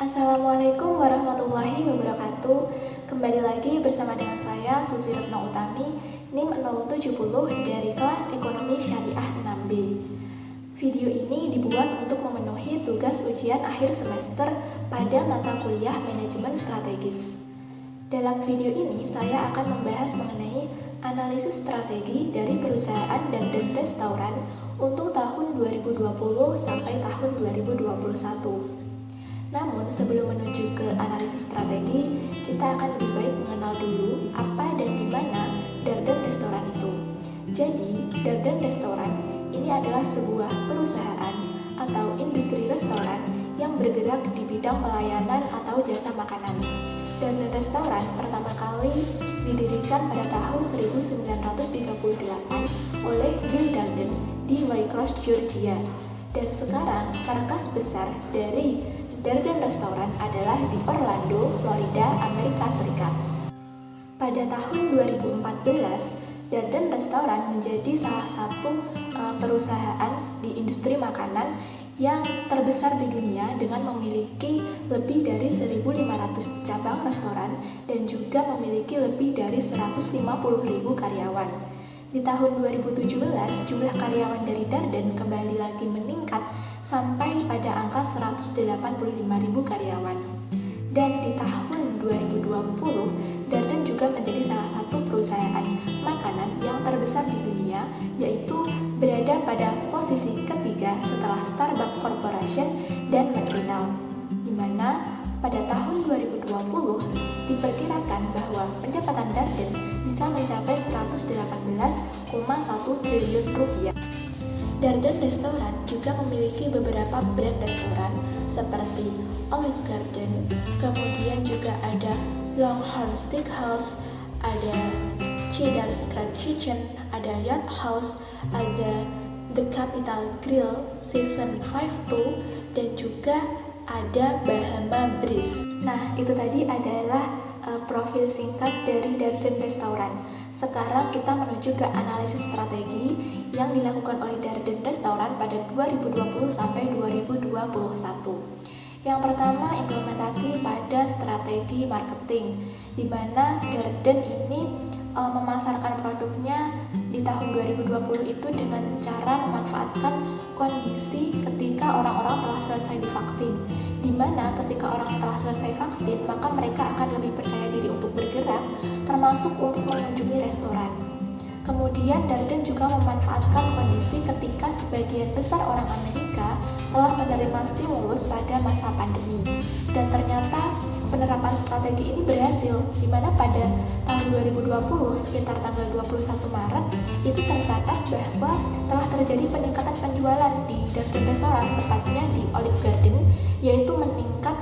Assalamualaikum warahmatullahi wabarakatuh. Kembali lagi bersama dengan saya Susi Retno Utami, NIM 070 dari kelas Ekonomi Syariah 6B. Video ini dibuat untuk memenuhi tugas ujian akhir semester pada mata kuliah Manajemen Strategis. Dalam video ini saya akan membahas mengenai analisis strategi dari perusahaan dan restoran untuk tahun 2020 sampai tahun 2021. Namun, sebelum menuju ke analisis strategi, kita akan lebih baik mengenal dulu apa dan di mana Darden Restoran itu. Jadi, Darden Restoran ini adalah sebuah perusahaan atau industri restoran yang bergerak di bidang pelayanan atau jasa makanan. Darden Restoran pertama kali didirikan pada tahun 1938 oleh Bill Darden di Waycross, Georgia. Dan sekarang markas besar dari Darden Restoran adalah di Orlando, Florida, Amerika Serikat. Pada tahun 2014, Darden Restoran menjadi salah satu perusahaan di industri makanan yang terbesar di dunia dengan memiliki lebih dari 1.500 cabang restoran dan juga memiliki lebih dari 150.000 karyawan. Di tahun 2017, jumlah karyawan dari Darden kembali lagi meningkat sampai pada angka 185.000 karyawan. Dan di tahun 2020, Darden juga menjadi salah satu perusahaan makanan yang terbesar di dunia, yaitu berada pada posisi ketiga setelah Starbucks Corporation dan McDonald's, di mana pada tahun 2020 diperkirakan bahwa pendapatan Darden bisa mencapai 118,1 triliun rupiah. Darden Restoran juga memiliki beberapa brand restoran seperti Olive Garden, kemudian juga ada Longhorn Steakhouse, ada Cheddar's Scratch Kitchen, ada Yacht House, ada The Capital Grill Season 52, dan juga ada Bahama Breeze. Nah, itu tadi adalah profil singkat dari Darden Restoran. Sekarang kita menuju ke analisis strategi yang dilakukan oleh Darden Restoran pada 2020 sampai 2021. Yang pertama, implementasi pada strategi marketing, di mana Darden ini memasarkan produknya di tahun 2020 itu dengan cara memanfaatkan kondisi ketika orang-orang telah selesai divaksin, di mana ketika orang telah selesai vaksin maka mereka akan lebih percaya diri untuk bergerak, termasuk untuk mengunjungi restoran. Kemudian Darden juga memanfaatkan kondisi ketika sebagian besar orang Amerika telah menerima stimulus pada masa pandemi, dan ternyata penerapan strategi ini berhasil, di mana pada tahun 2020 sekitar tanggal 21 Maret itu tercatat bahwa telah terjadi peningkatan penjualan di Darden Restoran, tepatnya di Olive Garden, yaitu meningkat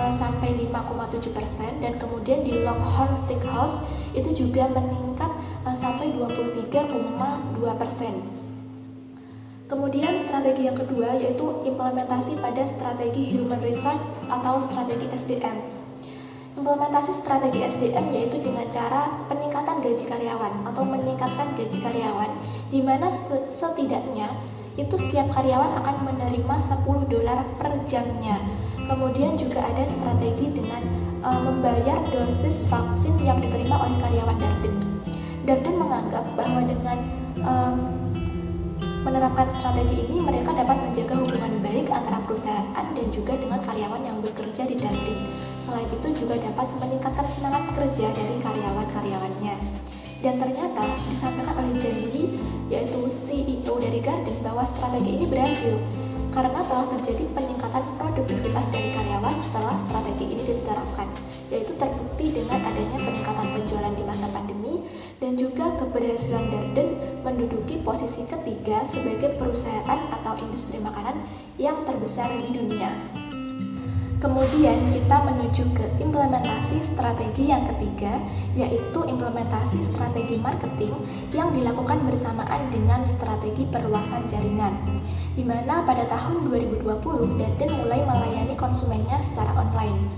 sampai 5,7%, dan kemudian di Longhorn Steakhouse itu juga meningkat sampai 23,2%. Kemudian strategi yang kedua yaitu implementasi pada strategi Human Resource atau strategi SDM. Implementasi strategi SDM yaitu dengan cara peningkatan gaji karyawan atau meningkatkan gaji karyawan, di mana setidaknya itu setiap karyawan akan menerima $10 per jamnya. Kemudian juga ada strategi dengan membayar dosis vaksin yang diterima oleh karyawan Darden. Darden menganggap bahwa dengan menerapkan strategi ini mereka dapat menjaga hubungan baik antara perusahaan dan juga dengan karyawan yang bekerja di Darden. Selain itu juga dapat meningkatkan semangat kerja dari karyawan-karyawannya. Dan ternyata disampaikan oleh John Lee, yaitu CEO dari Darden, bahwa strategi ini berhasil karena telah terjadi peningkatan produktivitas dari karyawan setelah strategi ini diterapkan, yaitu terbukti dengan adanya peningkatan penjualan di masa pandemi dan juga keberhasilan Darden menduduki posisi ketiga sebagai perusahaan atau industri makanan yang terbesar di dunia. Kemudian kita menuju ke implementasi strategi yang ketiga, yaitu implementasi strategi marketing yang dilakukan bersamaan dengan strategi perluasan jaringan, di mana pada tahun 2020 Darden mulai melayani konsumennya secara online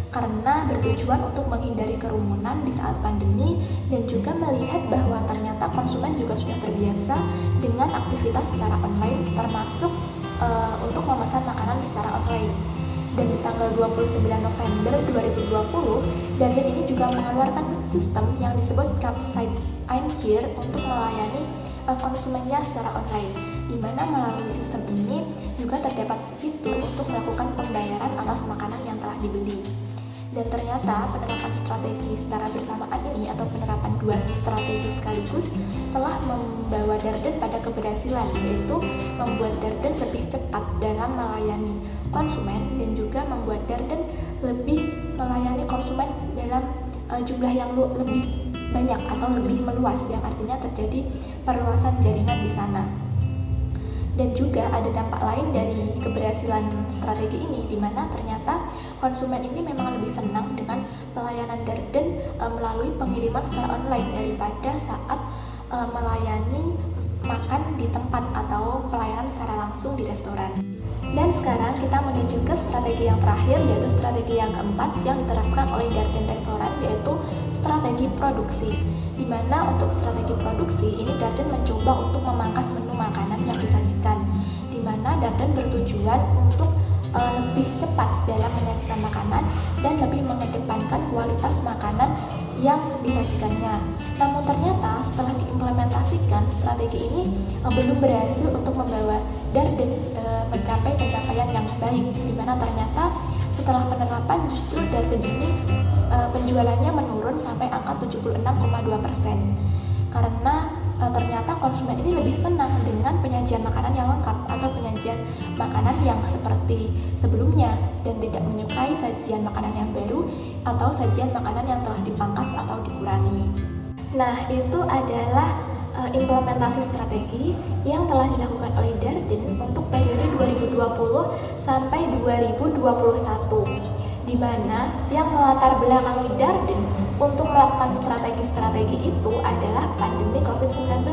karena bertujuan untuk menghindari kerumunan di saat pandemi dan juga melihat bahwa ternyata konsumen juga sudah terbiasa dengan aktivitas secara online, termasuk untuk memesan makanan secara online. Dan di tanggal 29 November 2020, Darden ini juga mengeluarkan sistem yang disebut Capsite I'm Here untuk melayani konsumennya secara online, di mana melalui sistem ini juga terdapat fitur untuk melakukan pembayaran atas makanan yang telah dibeli. Dan ternyata penerapan strategi secara bersamaan ini atau penerapan dua strategi sekaligus telah membawa Darden pada keberhasilan, yaitu membuat Darden lebih cepat dalam melayani konsumen dan juga membuat Darden lebih melayani konsumen dalam jumlah yang lebih banyak atau lebih meluas, yang artinya terjadi perluasan jaringan di sana. Dan juga ada dampak lain dari keberhasilan strategi ini, di mana ternyata konsumen ini memang lebih senang dengan pelayanan Darden melalui pengiriman secara online daripada saat melayani makan di tempat atau pelayanan secara langsung di restoran. Dan sekarang kita menuju ke strategi yang terakhir, yaitu strategi yang keempat yang diterapkan oleh Darden Restoran, yaitu strategi produksi. Di mana untuk strategi produksi ini Darden mencoba untuk memangkas menu makanan yang disajikan, di mana Darden bertujuan untuk lebih cepat dalam menyajikan makanan dan lebih mengedepankan kualitas makanan yang disajikannya. Namun ternyata setelah diimplementasikan, strategi ini belum berhasil untuk membawa Darden mencapai pencapaian yang baik, di mana ternyata setelah penerapan justru Darden ini penjualannya menurun sampai angka 76,2%, karena ternyata konsumen ini lebih senang dengan penyajian makanan yang lengkap atau penyajian makanan yang seperti sebelumnya dan tidak menyukai sajian makanan yang baru atau sajian makanan yang telah dipangkas atau dikurangi. Nah, itu adalah implementasi strategi yang telah dilakukan oleh Darden untuk periode 2020 sampai 2021, di mana yang melatar belakangi Darden untuk melakukan strategi-strategi itu adalah pandemi COVID-19.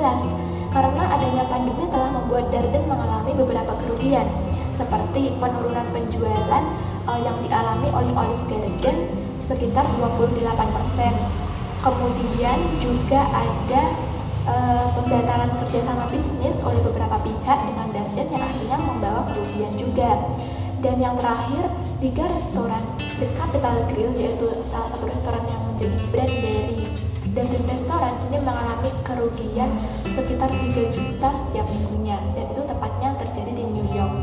Karena adanya pandemi telah membuat Darden mengalami beberapa kerugian, seperti penurunan penjualan yang dialami oleh Olive Garden sekitar 28%. Kemudian juga ada pembatalan kerjasama bisnis oleh beberapa pihak dengan Darden yang akhirnya membawa kerugian juga. Dan yang terakhir, 3 restoran The Capital Grille, yaitu salah satu restoran yang menjadi brand dari Darden Restoran, ini mengalami kerugian sekitar 3 juta setiap minggunya, dan itu tepatnya terjadi di New York.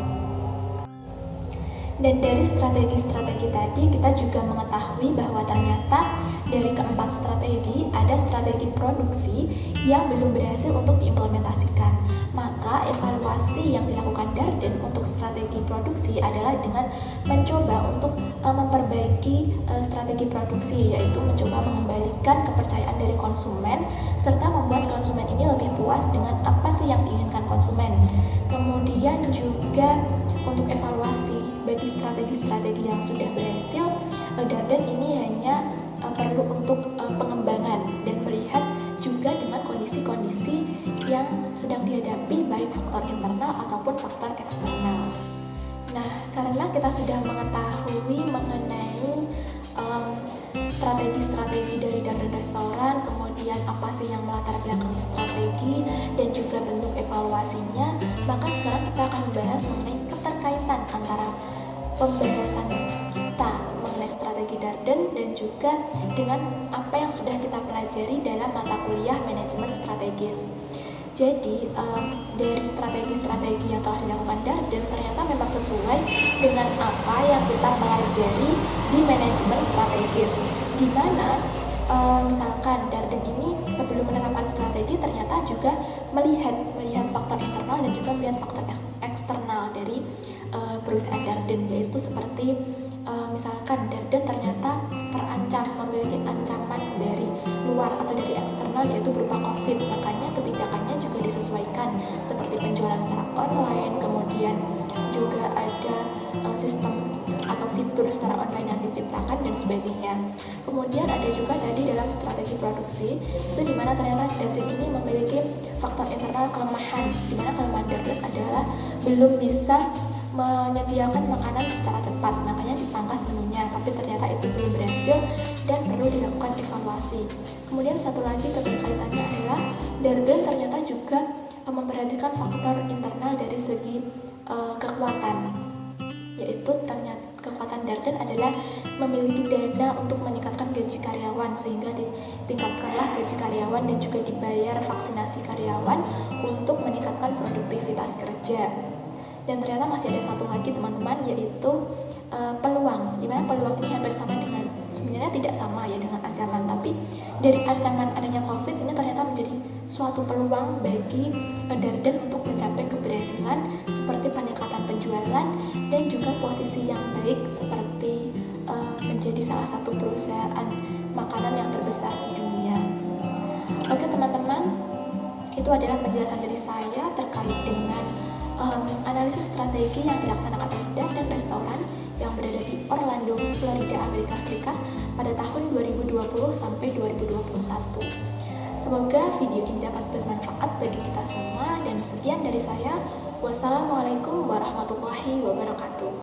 Dan dari strategi-strategi tadi kita juga mengetahui bahwa ternyata dari keempat strategi ada strategi produksi yang belum berhasil untuk diimplementasikan. Maka evaluasi yang dilakukan Darden untuk strategi produksi adalah dengan mencoba untuk memperbaiki strategi produksi, yaitu mencoba mengembalikan kepercayaan dari konsumen serta membuat konsumen ini lebih puas dengan apa sih yang diinginkan konsumen. Kemudian juga untuk evaluasi bagi strategi-strategi yang sudah berhasil, Darden ini hanya perlu untuk pengembangan dan melihat juga dengan kondisi-kondisi yang sedang dihadapi, baik faktor internal ataupun faktor eksternal. Nah, karena kita sudah mengetahui mengenai strategi-strategi dari Darden Restoran, kemudian apa sih yang melatar belakangi strategi dan juga bentuk evaluasinya, maka sekarang kita akan membahas mengenai keterkaitan antara pembahasan kita mengenai strategi Darden dan juga dengan apa yang sudah kita pelajari dalam mata kuliah manajemen strategis. Jadi dari strategi-strategi yang telah dilakukan Darden ternyata memang sesuai dengan apa yang kita pelajari di manajemen strategis, di mana misalkan Darden ini sebelum menerapkan strategi ternyata juga melihat faktor internal dan juga melihat faktor eksternal dari perusahaan Darden, yaitu seperti misalkan Darden ternyata terancam, memiliki ancaman dari luar atau dari eksternal, yaitu berupa COVID. Makanya kebijakannya juga disesuaikan, seperti penjualan secara online, kemudian juga ada sistem atau fitur secara online yang diciptakan dan sebagainya. Kemudian ada juga tadi dalam strategi produksi, itu dimana ternyata Darden ini memiliki faktor internal kelemahan, dimana kelemahan Darden adalah belum bisa menyediakan makanan secara cepat, makanya dipangkas menunya, tapi ternyata itu belum berhasil dan perlu dilakukan evaluasi. Kemudian satu lagi keterkaitannya adalah Darden ternyata juga memperhatikan faktor internal dari segi kekuatan, yaitu ternyata kekuatan Darden adalah memiliki dana untuk meningkatkan gaji karyawan, sehingga ditingkatkanlah gaji karyawan dan juga dibayar vaksinasi karyawan untuk meningkatkan produktivitas kerja. Dan ternyata masih ada satu lagi teman-teman, yaitu peluang, dimana peluang ini hampir sama dengan, sebenarnya tidak sama ya dengan ancaman, tapi dari ancaman adanya COVID ini ternyata menjadi suatu peluang bagi Darden untuk mencapai keberhasilan seperti peningkatan penjualan dan juga posisi yang baik seperti menjadi salah satu perusahaan makanan yang terbesar di dunia. Oke teman-teman, itu adalah penjelasan dari saya terkait dengan analisis strategi yang dilaksanakan oleh Darden Restoran yang berada di Orlando, Florida, Amerika Serikat pada tahun 2020 sampai 2021. Semoga video ini dapat bermanfaat bagi kita semua, dan sekian dari saya. Wassalamualaikum warahmatullahi wabarakatuh.